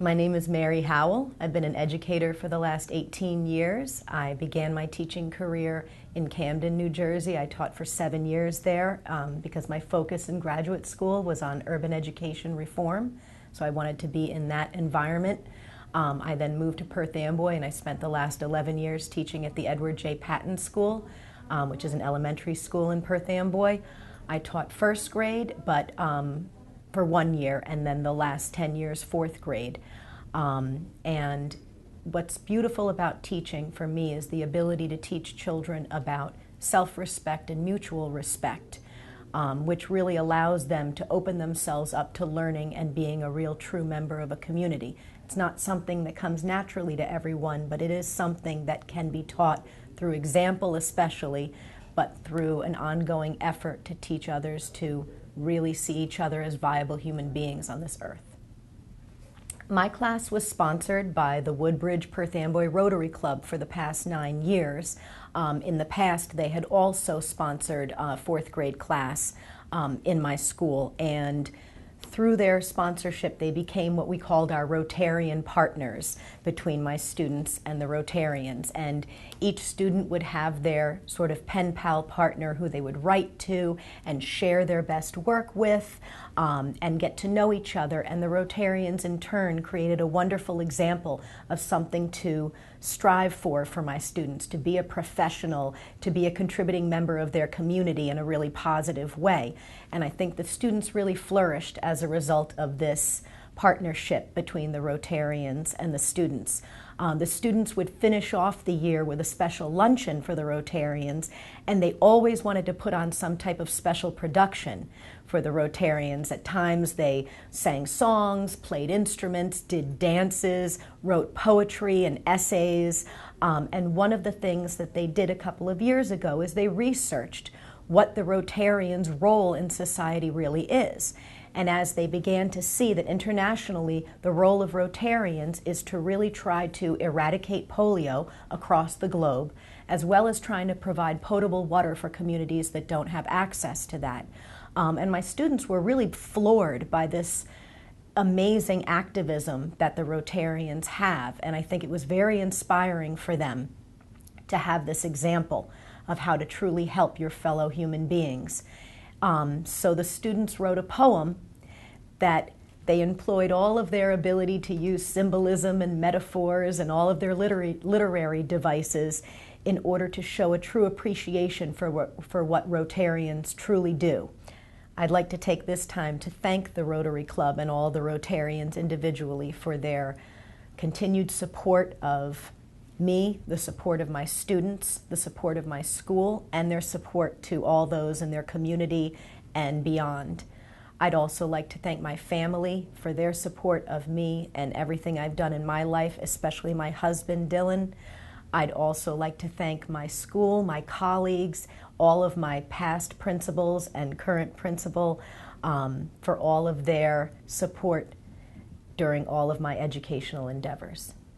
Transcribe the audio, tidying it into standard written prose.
My name is Mary Howell. I've been an educator for the last 18 years. I began my teaching career in Camden, New Jersey. I taught for 7 years there because my focus in graduate school was on urban education reform, so I wanted to be in that environment. I then moved to Perth Amboy, and I spent the last 11 years teaching at the Edward J. Patton School, which is an elementary school in Perth Amboy. I taught first grade, but for 1 year, and then the last 10 years, fourth grade. And what's beautiful about teaching for me is the ability to teach children about self-respect and mutual respect, which really allows them to open themselves up to learning and being a real true member of a community. It's not something that comes naturally to everyone, but it is something that can be taught through example especially, but through an ongoing effort to teach others to really see each other as viable human beings on this earth. My class was sponsored by the Woodbridge Perth Amboy Rotary Club for the past 9 years. In the past, they had also sponsored a fourth grade class in my school, and through their sponsorship, they became what we called our Rotarian partners between my students and the Rotarians. And each student would have their sort of pen pal partner who they would write to and share their best work with and get to know each other. And the Rotarians in turn created a wonderful example of something to strive for my students, to be a professional, to be a contributing member of their community in a really positive way. And I think the students really flourished as a result of this partnership between the Rotarians and the students. The students would finish off the year with a special luncheon for the Rotarians, and they always wanted to put on some type of special production for the Rotarians. At times they sang songs, played instruments, did dances, wrote poetry and essays, and one of the things that they did a couple of years ago is they researched what the Rotarians' role in society really is. And as they began to see that internationally the role of Rotarians is to really try to eradicate polio across the globe, as well as trying to provide potable water for communities that don't have access to that. And my students were really floored by this amazing activism that the Rotarians have, and I think it was very inspiring for them to have this example of how to truly help your fellow human beings. So the students wrote a poem that they employed all of their ability to use symbolism and metaphors and all of their literary devices in order to show a true appreciation for what Rotarians truly do. I'd like to take this time to thank the Rotary Club and all the Rotarians individually for their continued support of me, the support of my students, the support of my school, and their support to all those in their community and beyond. I'd also like to thank my family for their support of me and everything I've done in my life, especially my husband, Dylan. I'd also like to thank my school, my colleagues, all of my past principals and current principal for all of their support during all of my educational endeavors.